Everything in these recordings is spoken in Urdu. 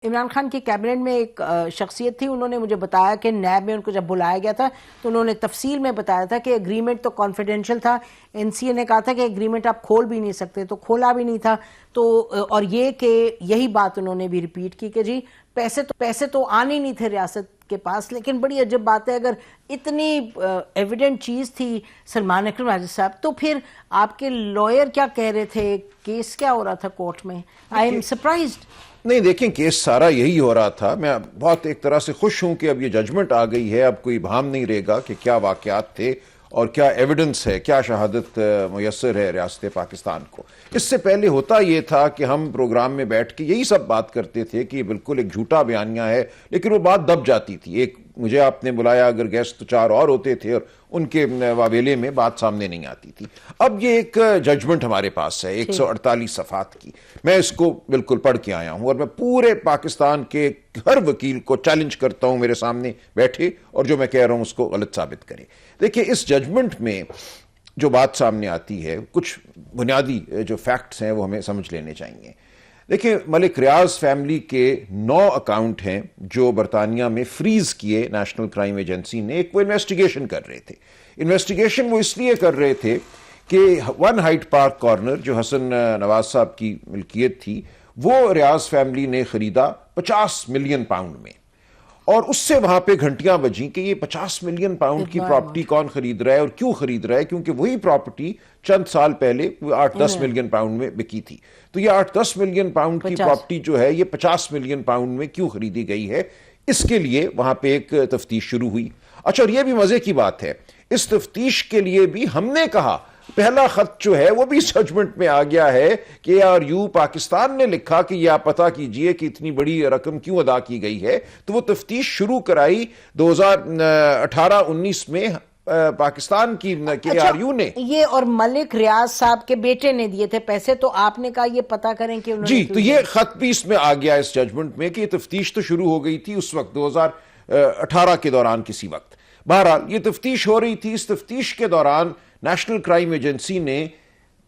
عمران خان کی کیبنٹ میں ایک شخصیت تھی، انہوں نے مجھے بتایا کہ نیب میں ان کو جب بلایا گیا تھا تو انہوں نے تفصیل میں بتایا تھا کہ اگریمنٹ تو کانفیڈینشل تھا، این سی اے نے کہا تھا کہ اگریمنٹ آپ کھول بھی نہیں سکتے، تو کھولا بھی نہیں تھا، تو اور یہ کہ یہی بات انہوں نے بھی ریپیٹ کی کہ جی پیسے تو آنے نہیں تھے ریاست کے پاس. لیکن بڑی عجب بات ہے، اگر اتنی ایویڈنٹ چیز تھی سلمان اکرم راجہ صاحب، تو پھر آپ کے لائر کیا کہہ رہے تھے، کیس کیا ہو رہا تھا کورٹ میں؟ I am surprised. نہیں دیکھیں، کیس سارا یہی ہو رہا تھا. میں بہت ایک طرح سے خوش ہوں کہ اب یہ ججمنٹ آ گئی ہے، اب کوئی ابہام نہیں رہے گا کہ کیا واقعات تھے اور کیا ایویڈنس ہے، کیا شہادت میسر ہے ریاست پاکستان کو. اس سے پہلے ہوتا یہ تھا کہ ہم پروگرام میں بیٹھ کے یہی سب بات کرتے تھے کہ یہ بالکل ایک جھوٹا بیانیہ ہے، لیکن وہ بات دب جاتی تھی. ایک مجھے آپ نے بلایا، اگر گیسٹ تو 4 اور ہوتے تھے اور ان کے واویلے میں بات سامنے نہیں آتی تھی. اب یہ ایک ججمنٹ ہمارے پاس ہے 148 صفحات کی. میں اس کو بالکل پڑھ کے آیا ہوں اور میں پورے پاکستان کے ہر وکیل کو چیلنج کرتا ہوں میرے سامنے بیٹھے اور جو میں کہہ رہا ہوں اس کو غلط ثابت کرے. دیکھیں، اس ججمنٹ میں جو بات سامنے آتی ہے، کچھ بنیادی جو فیکٹس ہیں وہ ہمیں سمجھ لینے چاہیے. دیکھیں، ملک ریاض فیملی کے 9 اکاؤنٹ ہیں جو برطانیہ میں فریز کیے نیشنل کرائم ایجنسی نے. ایک وہ انویسٹیگیشن کر رہے تھے. انویسٹیگیشن وہ اس لیے کر رہے تھے کہ 1 ہائیڈ پارک کارنر جو حسن نواز صاحب کی ملکیت تھی، وہ ریاض فیملی نے خریدا 50 ملین پاؤنڈ میں، اور اس سے وہاں پہ گھنٹیاں بجیں کہ یہ 50 ملین پاؤنڈ کی پراپرٹی کون خرید رہا ہے اور کیوں خرید رہا ہے، کیونکہ وہی پراپرٹی چند سال پہلے 8-10 ملین پاؤنڈ میں بکی تھی. تو یہ 8-10 ملین پاؤنڈ کی پراپرٹی جو ہے یہ 50 ملین پاؤنڈ میں کیوں خریدی گئی ہے، اس کے لیے وہاں پہ ایک تفتیش شروع ہوئی. اچھا، اور یہ بھی مزے کی بات ہے، اس تفتیش کے لیے بھی ہم نے کہا، پہلا خط جو ہے وہ بھی ججمنٹ میں آ گیا ہے کہ پاکستان نے لکھا کہ یہ آپ پتہ کیجئے کہ اتنی بڑی رقم کیوں ادا کی گئی ہے. تو وہ تفتیش شروع کرائی 2018-19 میں پاکستان کی KRU نے. یہ اور ملک ریاض صاحب کے بیٹے نے دیے تھے پیسے، تو آپ نے کہا یہ پتہ کریں کہ انہوں نے جی. تو یہ خط بھی اس میں آ گیا اس ججمنٹ میں کہ یہ تفتیش تو شروع ہو گئی تھی اس وقت 2018 کے دوران کسی وقت. بہرحال یہ تفتیش ہو رہی تھی. اس تفتیش کے دوران نیشنل کرائم ایجنسی نے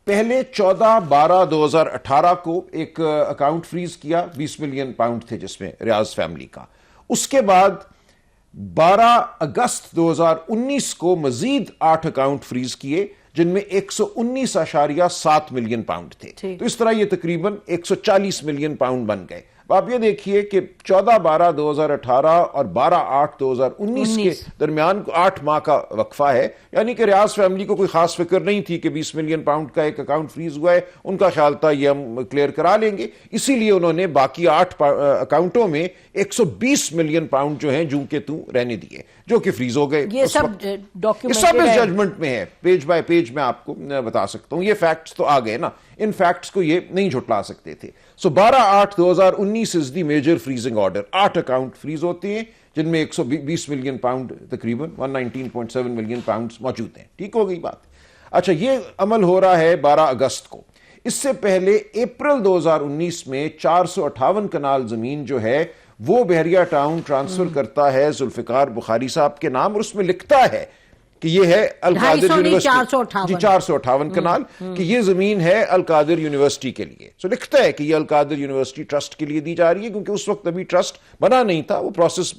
پہلے 14/12/2018 کو ایک اکاؤنٹ فریز کیا، 20 ملین پاؤنڈ تھے جس میں ریاض فیملی کا. اس کے بعد 12 اگست 2019 کو مزید 8 اکاؤنٹ فریز کیے جن میں 119.7 ملین پاؤنڈ تھے. تو اس طرح یہ تقریباً 140 ملین پاؤنڈ بن گئے. اب آپ یہ دیکھیے کہ 14/12/2018 اور 12/8/2019 کے درمیان 8 ماہ کا وقفہ ہے. یعنی کہ ریاض فیملی کو کوئی خاص فکر نہیں تھی کہ 20 ملین پاؤنڈ کا ایک اکاؤنٹ فریز ہوا ہے. ان کا خیال تھا یہ ہم کلیئر کرا لیں گے، اسی لیے انہوں نے باقی 8 اکاؤنٹوں میں 120 ملین پاؤنڈ جو ہیں جوں کے توں رہنے دیے، جو کہ فریز ہو گئے. یہ سب اس ججمنٹ میں ہے، پیج بائی پیج میں آپ کو بتا سکتا ہوں. یہ فیکٹس تو آ گئے نا، ان فیکٹس کو یہ نہیں جھٹلا سکتے تھے. 12/8/2019 is the major freezing order. 8 account freeze ہوتے ہیں جن میں 120 ملین پاؤنڈ تقریباً 119.7 ملین پاؤنڈ موجود ہیں. ٹھیک ہو گئی بات. اچھا، یہ عمل ہو رہا ہے 12 اگست کو. اس سے پہلے اپریل 2019 میں 458 کنال زمین جو ہے وہ بحریہ ٹاؤن ٹرانسفر کرتا ہے ذوالفقار بخاری صاحب کے نام، اور اس میں لکھتا ہے کہ یہ ہے القادر یونیورسٹی 458 کنال، کہ یہ زمین ہے القادر یونیورسٹی کے لیے. سو لکھتا ہے کہ یہ القادر یونیورسٹی ٹرسٹ کے لیے دی جا رہی ہے، کیونکہ اس وقت ابھی ٹرسٹ بنا نہیں تھا. وہ پروسیس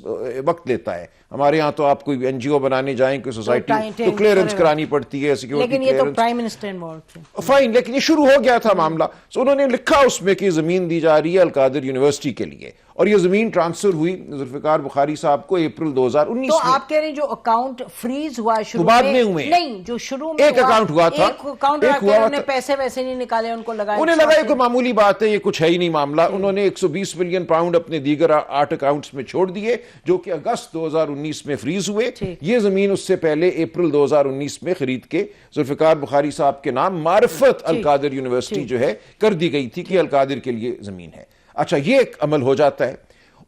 وقت لیتا ہے. ہمارے ہاں تو آپ کوئی NGO بنانے جائیں، کوئی سوسائٹی تو کلیئرنس کرانی پڑتی ہے، سیکیورٹی لیکن یہ تو پرائم منسٹر انوالو تھے. فائن، لیکن یہ شروع ہو گیا تھا معاملہ. سو انہوں نے لکھا اس میں کہ زمین دی جا رہی ہے القادر یونیورسٹی کے لیے، اور یہ زمین ٹرانسفر ہوئی ذوالفقار بخاری صاحب کو اپریل 2019 تو آپ کہہ رہے ہیں جو اکاؤنٹ فریز ہوا شروع بعد میں ہوئے نہیں، جو شروع میں ایک اکاؤنٹ ہوا تھا، ایک اکاؤنٹ انہوں نے پیسے ویسے نہیں نکالے، ان کو لگائے، انہیں لگا یہ کوئی معمولی بات ہے، یہ کچھ ہے ہی نہیں معاملہ. انہوں نے 120 ملین پاؤنڈ اپنے دیگر 8 اکاؤنٹس میں چھوڑ دیے جو کہ اگست 2019 میں فریز ہوئے. یہ زمین اس سے پہلے اپریل 2019 میں خرید کے ذوالفقار بخاری صاحب کے نام معرفت القادر یونیورسٹی جو ہے کر دی گئی تھی کہ القادر کے لیے زمین ہے. اچھا، یہ ایک عمل ہو جاتا ہے.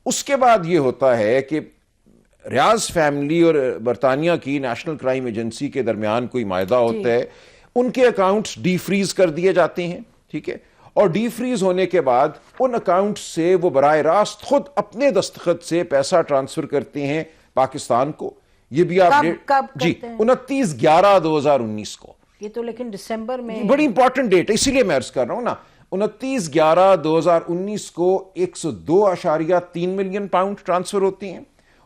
اس کے بعد یہ ہوتا ہے کہ ریاض فیملی اور برطانیہ کی نیشنل کرائم ایجنسی کے درمیان کوئی معاہدہ ہوتا ہے. ان کے اکاؤنٹس ڈی فریز کر دیے جاتے ہیں. ٹھیک ہے، اور ڈی فریز ہونے کے بعد ان اکاؤنٹ سے وہ براہ راست خود اپنے دستخط سے پیسہ ٹرانسفر کرتے ہیں پاکستان کو. یہ بھی آپ جی 29/11/2019 کو. یہ تو لیکن دسمبر میں بڑی امپورٹنٹ ڈیٹ ہے، اسی لیے میں عرض کر رہا ہوں نا. 29/11/2019 کو 102.3 ملین پاؤنڈ ٹرانسفر ہوتی ہیں.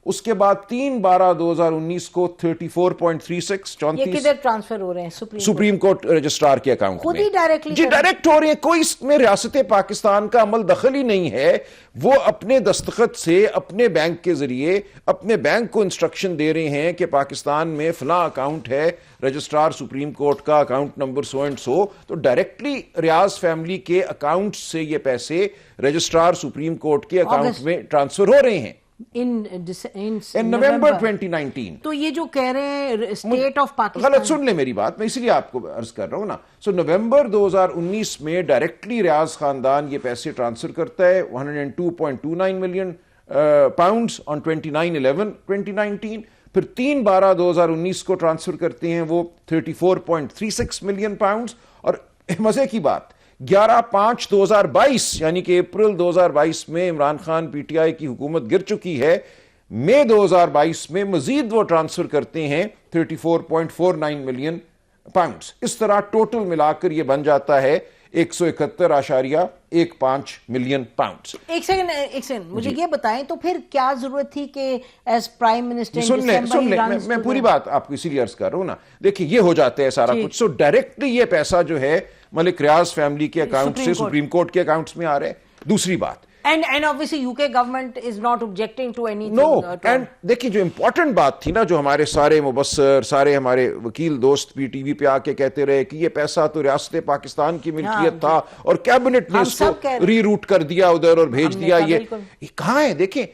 اس کے بعد 3/12/2019 کو 34.36 یہ کدھر ٹرانسفر ہو رہے ہیں؟ سپریم کورٹ رجسٹرار کے اکاؤنٹ خود میں. ہی ڈائریکٹلی جی ڈائریکٹ ہو رہے ہیں, کوئی اس میں ریاست پاکستان کا عمل دخل ہی نہیں ہے. وہ اپنے دستخط سے اپنے بینک کے ذریعے اپنے بینک کو انسٹرکشن دے رہے ہیں کہ پاکستان میں فلاں اکاؤنٹ ہے, رجسٹرار سپریم کورٹ کا account number so and so, تو ڈائریکٹلی ریاض فیملی کے اکاؤنٹ سے یہ پیسے رجسٹرار سپریم کورٹ کے اکاؤنٹ میں ٹرانسفر ہو رہے ہیں ان نومبر 2019. تو یہ جو کہہ رہے ہیں اسٹیٹ آف پاکستان, غلط سن لیں میری بات, میں اسی لیے آپ کو عرض کر رہا ہوں نا. سو نومبر 2019 میں ڈائریکٹلی ریاض خاندان یہ پیسے ٹرانسفر کرتا ہے 102.29 ملین پاؤنڈز آن 29/11/2019. پھر 3/12/2019 کو ٹرانسفر کرتے ہیں وہ 34.36 ملین پاؤنڈز. اور مزے کی بات 11/5/2022 یعنی کہ اپریل 2022 میں Imran Khan P T I کی حکومت گر چکی ہے, مئی 2022 میں مزید وہ ٹرانسفر کرتے ہیں 34.49 ملین پاؤنڈز. اس طرح ٹوٹل ملا کر یہ بن جاتا ہے 171.15 ملین پاؤنڈز. ایک سیکنڈ مجھے یہ بتائیں, تو پھر کیا ضرورت تھی کہ ایز پرائم منسٹر سن لیں میں پوری بات آپ کو اسی لیے عرض کر رہا ہوں نا. دیکھیں یہ ہو جاتا ہے سارا کچھ. سو ڈائریکٹلی یہ پیسہ جو ہے ملک ریاض فیملی کے اکاؤنٹ سے سپریم کورٹ کے اکاؤنٹس میں آ رہے ہیں. دوسری بات, And obviously UK government is not objecting to anything. No, and دیکھیں جو امپورٹنٹ بات تھی نا, جو ہمارے سارے مبصر, سارے ہمارے وکیل دوست پی ٹی وی پہ آ کے کہتے رہے کہ یہ پیسہ تو ریاست پاکستان کی ملکیت تھا اور کیبنٹ نے اس کو ری روٹ کر دیا ادھر اور بھیج دیا. یہ کہاں ہے؟ دیکھیں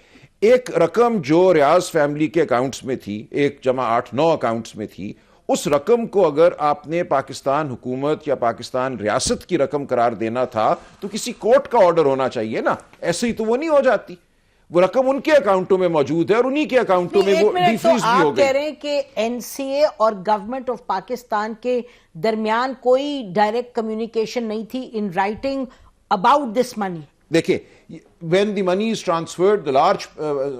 ایک رقم جو ریاض فیملی کے اکاؤنٹس میں تھی, 1+8=9 اکاؤنٹس میں تھی, اس رقم کو اگر آپ نے پاکستان حکومت یا پاکستان ریاست کی رقم قرار دینا تھا تو کسی کورٹ کا آرڈر ہونا چاہیے نا. ایسے ہی تو وہ نہیں ہو جاتی. وہ رقم ان کے اکاؤنٹوں میں موجود ہے اور انہی کے اکاؤنٹوں میں وہ ڈی فریز بھی ہو گئی. آپ کہہ رہے ہیں کہ این سی اے اور گورنمنٹ آف پاکستان کے درمیان کوئی ڈائریکٹ کمیونیکیشن نہیں تھی ان رائٹنگ اباؤٹ دس منی. دیکھیں when the money is transferred, the large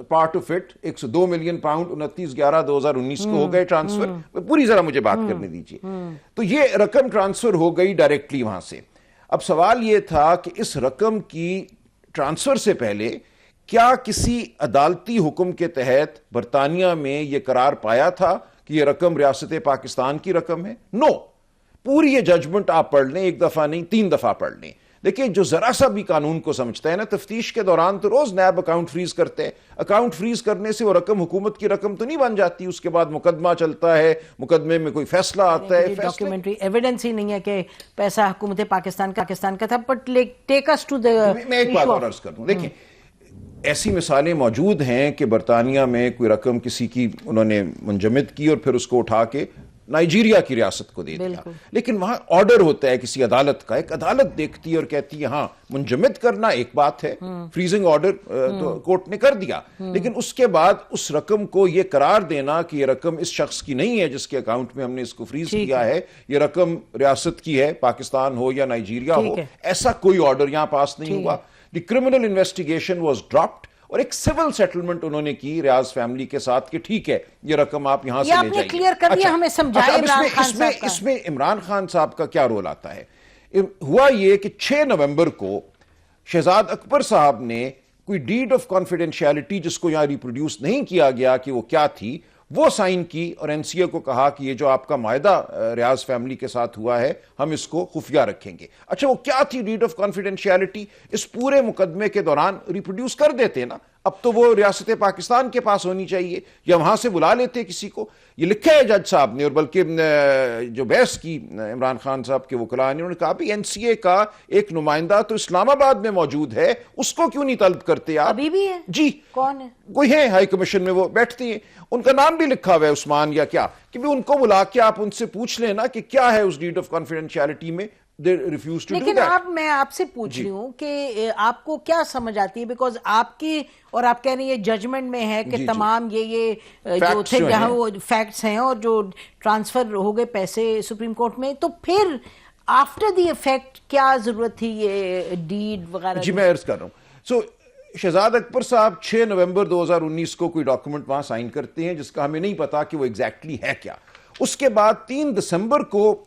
part of it 102 million pound 29/11/2019 کو ہو گئے ٹرانسفر. پوری ذرا مجھے بات کرنے دیجیے. تو یہ رقم ٹرانسفر ہو گئی ڈائریکٹلی وہاں سے. اب سوال یہ تھا کہ اس رقم کی ٹرانسفر سے پہلے کیا کسی عدالتی حکم کے تحت برطانیہ میں یہ قرار پایا تھا کہ یہ رقم ریاست پاکستان کی رقم ہے؟ نو. پوری یہ ججمنٹ آپ پڑھ لیں, ایک دفعہ نہیں 3 دفعہ پڑھ لیں. دیکھیں جو ذرا سا بھی قانون کو سمجھتا ہے نا, تفتیش کے دوران تو روز نیب اکاؤنٹ فریز کرتے ہیں. اکاؤنٹ فریز کرنے سے وہ رقم حکومت کی رقم تو نہیں بن جاتی. اس کے بعد مقدمہ چلتا ہے, مقدمے میں کوئی فیصلہ آتا ہے. ڈاکیومنٹری ایویڈنس ہی نہیں ہے کہ پیسہ حکومت پاکستان کا تھا. But take us to the, میں ایک بات اور عرض کر دوں. دیکھیں ایسی مثالیں موجود ہیں کہ برطانیہ میں کوئی رقم کسی کی انہوں نے منجمد کی اور پھر اس کو اٹھا کے نائجیریا کی ریاست کو دے دیا. لیکن وہاں آرڈر ہوتا ہے کسی عدالت کا, ایک عدالت دیکھتی ہے اور کہتی ہے ہاں منجمد کرنا ایک بات ہے, فریزنگ آرڈر تو کورٹ نے کر دیا, لیکن اس کے بعد اس رقم کو یہ قرار دینا کہ یہ رقم اس شخص کی نہیں ہے جس کے اکاؤنٹ میں ہم نے اس کو فریز کیا ہے, یہ رقم ریاست کی ہے, پاکستان ہو یا نائجیریا ہو, ایسا کوئی آرڈر یہاں پاس نہیں ہوا. The criminal investigation was dropped اور ایک سول سیٹلمنٹ انہوں نے کی ریاض فیملی کے ساتھ کہ ٹھیک ہے یہ رقم آپ یہاں سے لے جائیے. کلیئر کر دیا, ہمیں سمجھائے عمران خان صاحب کا. اس میں عمران خان صاحب کا کیا رول آتا ہے؟ ہوا یہ کہ 6 نومبر کو شہزاد اکبر صاحب نے کوئی ڈیڈ آف کانفیڈینشیلٹی, جس کو یہاں ریپروڈیوس نہیں کیا گیا کہ وہ کیا تھی, وہ سائن کی اور این سی اے کو کہا کہ یہ جو آپ کا معاہدہ ریاض فیملی کے ساتھ ہوا ہے ہم اس کو خفیہ رکھیں گے. اچھا وہ کیا تھی ڈیڈ آف کانفیڈینشیلٹی؟ اس پورے مقدمے کے دوران ریپروڈیوس کر دیتے نا, اب تو وہ ریاست پاکستان کے پاس ہونی چاہیے یا وہاں سے بلا لیتے کسی کو. یہ لکھا ہے جج صاحب نے, اور بلکہ جو بحث کی عمران خان صاحب کے وکلاء نے, انہوں نے کہا بھی این سی اے کا ایک نمائندہ تو اسلام آباد میں موجود ہے, اس کو کیوں نہیں طلب کرتے آپ؟ ابھی بھی ہے؟ جی. کون ہے؟ کوئی ہے ہائی کمیشن میں, وہ بیٹھتی ہیں, ان کا نام بھی لکھا ہوا ہے عثمان یا کیا, کہ بھی ان کو بلا کے آپ ان سے پوچھ لینا کہ کیا ہے اس ڈیڈ آف کانفیڈینشیلٹی میں. لیکن میں آپ سے پوچھ رہی ہوں کہ آپ کو کیا سمجھ آتی ہے, بیکاز آپ کی اور آپ کہہ رہے ہیں یہ ججمنٹ میں ہے کہ تمام یہ جو تھے جہاں وہ فیکٹس ہیں اور جو ٹرانسفر ہو گئے پیسے سپریم کورٹ میں, تو پھر آفٹر دی ایفیکٹ کیا ضرورت تھی یہ ڈیڈ وغیرہ؟ جی میں عرض کر رہا ہوں. سو شہزاد اکبر صاحب 6 نومبر 2019 کو کوئی ڈاکومنٹ وہاں سائن کرتے ہیں جس کا ہمیں نہیں پتا کہ وہ ایگزیکٹلی ہے کیا. اس کے بعد 3 دسمبر کو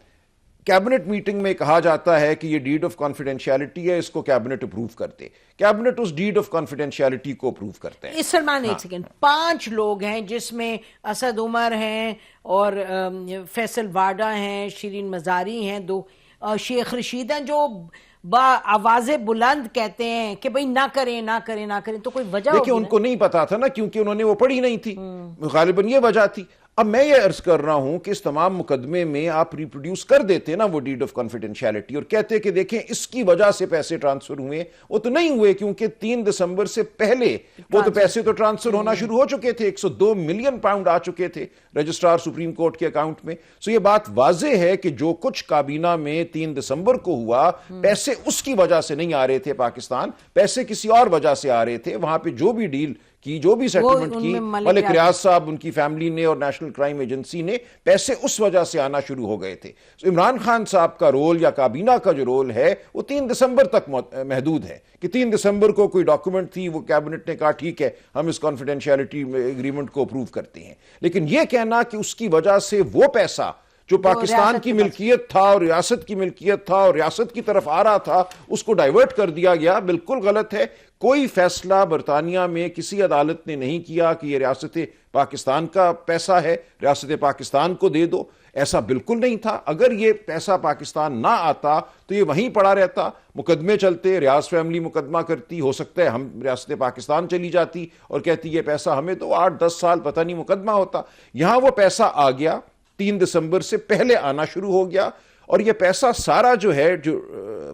کیبنٹ میٹنگ میں کہا جاتا ہے کہ یہ ڈیڈ آف کانفیڈینشیلٹی ہے, اس کو کیبنٹ اپروو کرتے, کیبنٹ اس ڈیڈ آف کانفیڈینشیلٹی کو اپروو کرتے ہیں. سلمان ایک سیکنڈ, 5 لوگ ہیں جس میں اسد عمر ہیں اور فیصل واڈا ہیں, شیرین مزاری ہیں, 2 شیخ رشید ہیں جو آواز بلند کہتے ہیں کہ بھئی نہ کریں نہ کریں نہ کریں, تو کوئی وجہ دیکھیں ان کو نہیں پتا تھا نا, کیونکہ انہوں نے وہ پڑھی نہیں تھی, غالباً یہ وجہ تھی. اب میں یہ عرض کر رہا ہوں کہ اس تمام مقدمے میں آپ ریپروڈیوس کر دیتے نا وہ ڈیڈ آف کانفیڈینشیلٹی اور کہتے کہ دیکھیں اس کی وجہ سے پیسے ٹرانسفر ہوئے. وہ تو نہیں ہوئے کیونکہ 3 دسمبر سے پہلے وہ تو پیسے تو ٹرانسفر ہونا شروع ہو چکے تھے, 102 ملین پاؤنڈ آ چکے تھے رجسٹرار سپریم کورٹ کے اکاؤنٹ میں. سو یہ بات واضح ہے کہ جو کچھ کابینہ میں 3 دسمبر کو ہوا, پیسے اس کی وجہ سے نہیں آ رہے تھے پاکستان, پیسے کسی اور وجہ سے آ رہے تھے. وہاں پہ جو بھی ڈیل کی, جو بھی سیٹلمنٹ کی, ملک ریاض صاحب, ان کی فیملی نے اور نیشنل کرائم ایجنسی نے, پیسے اس وجہ سے آنا شروع ہو گئے تھے. عمران خان صاحب کا رول یا کابینہ کا جو رول ہے وہ 3 دسمبر تک محدود ہے کہ 3 دسمبر کو کوئی ڈاکومنٹ تھی, وہ کیبنٹ نے کہا ٹھیک ہے ہم اس کانفیڈینشیلٹی ایگریمنٹ کو اپروو کرتے ہیں. لیکن یہ کہنا کہ اس کی وجہ سے وہ پیسہ جو پاکستان کی ملکیت تھا اور ریاست کی ملکیت تھا اور ریاست کی طرف آ رہا تھا اس کو ڈائیورٹ کر دیا گیا, بالکل غلط ہے. کوئی فیصلہ برطانیہ میں کسی عدالت نے نہیں کیا کہ یہ ریاست پاکستان کا پیسہ ہے, ریاست پاکستان کو دے دو, ایسا بالکل نہیں تھا. اگر یہ پیسہ پاکستان نہ آتا تو یہ وہیں پڑا رہتا, مقدمے چلتے, ریاض فیملی مقدمہ کرتی, ہو سکتا ہے ہم ریاست پاکستان چلی جاتی اور کہتی یہ پیسہ ہمیں دو, 8-10 سال پتہ نہیں مقدمہ ہوتا. یہاں وہ پیسہ آ گیا, 3 دسمبر سے پہلے آنا شروع ہو گیا, اور یہ پیسہ سارا جو ہے, جو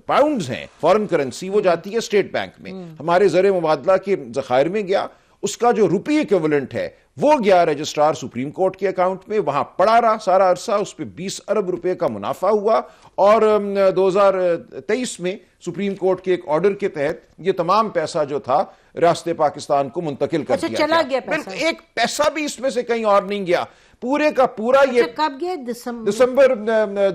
پاؤنڈز ہیں فورن کرنسی, وہ جاتی ہے اسٹیٹ بینک میں, ہمارے زر مبادلہ کے ذخائر میں گیا. اس کا جو روپی ایکویولنٹ ہے وہ گیا رجسٹرار سپریم کورٹ کے اکاؤنٹ میں, وہاں پڑا رہا سارا عرصہ, اس پہ 20 ارب روپے کا منافع ہوا. اور 2023 میں سپریم کورٹ کے ایک آرڈر کے تحت یہ تمام پیسہ جو تھا ریاست پاکستان کو منتقل کر دیا چلا گیا پیسہ. ایک پیسہ بھی اس میں سے کہیں اور نہیں گیا, پورے کا پورا. یہ کب گیا؟ دسمبر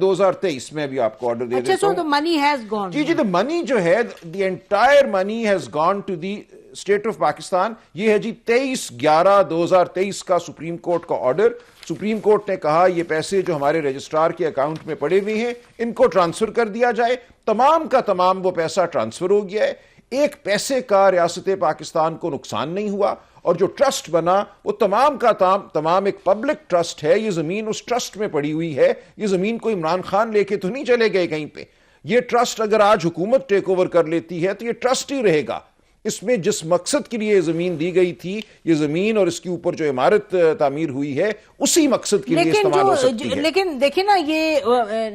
2023 میں بھی آپ کو آرڈر دے دیتا ہوں. the money has gone. G the money جو ہے, the entire money has gone to the state of Pakistan. یہ ہے جی 23/11/2023 کا سپریم کورٹ کا آرڈر. سپریم کورٹ نے کہا یہ پیسے جو ہمارے رجسٹرار کے اکاؤنٹ میں پڑے ہوئے ہیں ان کو ٹرانسفر کر دیا جائے. تمام کا تمام وہ پیسہ ٹرانسفر ہو گیا ہے, ایک پیسے کا ریاست پاکستان کو نقصان نہیں ہوا. اور جو ٹرسٹ بنا وہ تمام کا تمام ایک پبلک ٹرسٹ ہے. یہ زمین اس ٹرسٹ میں پڑی ہوئی ہے, یہ زمین کو عمران خان لے کے تو نہیں چلے گئے کہیں پہ. یہ ٹرسٹ اگر آج حکومت ٹیک اوور کر لیتی ہے تو یہ ٹرسٹ ہی رہے گا. اس میں جس مقصد کے لیے یہ زمین دی گئی تھی, یہ زمین اور اس کے اوپر جو عمارت تعمیر ہوئی ہے اسی مقصد کے لیے استعمال ہو سکتی ہے. لیکن دیکھیں نا, یہ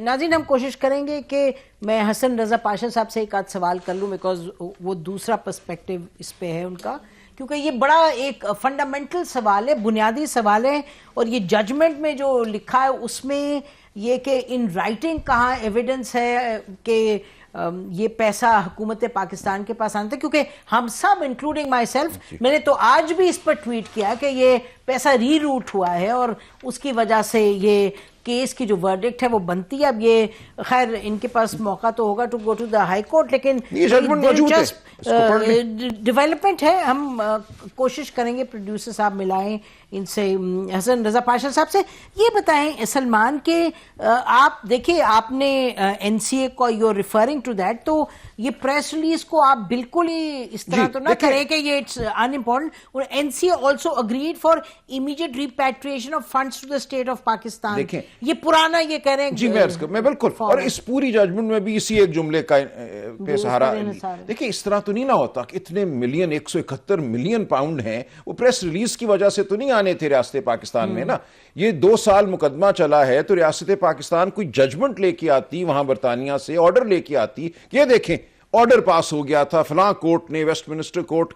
ناظرین ہم کوشش کریں گے کہ میں حسن رضا پاشا صاحب سے ایک آدھ سوال کر لوں, بیکاز وہ دوسرا پرسپیکٹیو اس پہ ہے ان کا, کیونکہ یہ بڑا ایک فنڈامنٹل سوال ہے, بنیادی سوال ہے. اور یہ ججمنٹ میں جو لکھا ہے اس میں یہ کہ ان رائٹنگ کہاں ایویڈنس ہے کہ یہ پیسہ حکومت پاکستان کے پاس آنا تھا, کیونکہ ہم سب انکلوڈنگ مائی سیلف, میں نے تو آج بھی اس پر ٹویٹ کیا کہ یہ پیسہ ری روٹ ہوا ہے اور اس کی وجہ سے یہ کیس کی جو ورڈکٹ ہے وہ بنتی ہے. اب یہ خیر ان کے پاس موقع تو ہوگا to go to the high court, لیکن ڈیولپمنٹ ہے. ہم کوشش کریں گے پروڈیوسر صاحب ملائیں ان سے, حسن رضا پاشا صاحب سے. یہ بتائیں سلمان کہ آپ دیکھیں آپ نے این سی اے کو you are referring to that, تو یہ پریس ریلیز کو آپ بالکل ہی اس طرح تو نہ کریں کہ یہ اٹس ان امپورٹنٹ. اور N C A also agreed for immediate repatriation of funds to the state of Pakistan. یہ پرانا یہ کہہ رہے ہیں جی میں بالکل, اور اس پوری ججمنٹ میں بھی اسی ایک جملے کا پہ سہارا. دیکھیں اس طرح تو نہیں نہ ہوتا کہ اتنے ملین 171 ملین پاؤنڈ ہیں وہ پریس ریلیز کی وجہ سے تو نہیں آنے تھے ریاست پاکستان میں نا. یہ 2 سال مقدمہ چلا ہے تو ریاست پاکستان کوئی ججمنٹ لے کے آتی وہاں برطانیہ سے, آرڈر لے کے آتی, یہ دیکھیں آرڈر پاس ہو گیا تھا فلاں کورٹ نے, ویسٹ منسٹر کورٹ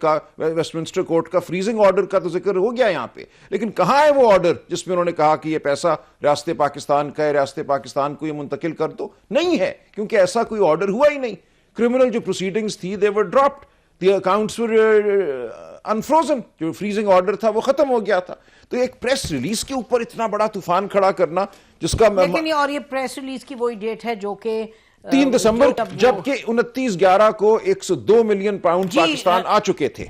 کا فریزنگ آرڈر کا تو ذکر ہو گیا یہاں پہ, لیکن کہاں ہے وہ آرڈر جس میں انہوں نے کہا کہ یہ پیسہ ریاست پاکستان کا ہے, ریاست پاکستان کو یہ منتقل کر دو؟ نہیں ہے, کیونکہ ایسا کوئی آرڈر ہوا ہی نہیں. کرمنل جو پروسیڈنگز تھی they were dropped, the accounts were unfrozen, جو فریزنگ آرڈر تھا وہ ختم ہو گیا تھا. تو ایک پریس ریلیز کے اوپر اتنا بڑا طوفان کھڑا کرنا جس کا, لیکن اور یہ پریس ریلیز کی وہی ڈیٹ ہے جو کہ 3 دسمبر, جبکہ 29/11 کو 102 ملین پاؤنڈ پاکستان آ چکے تھے.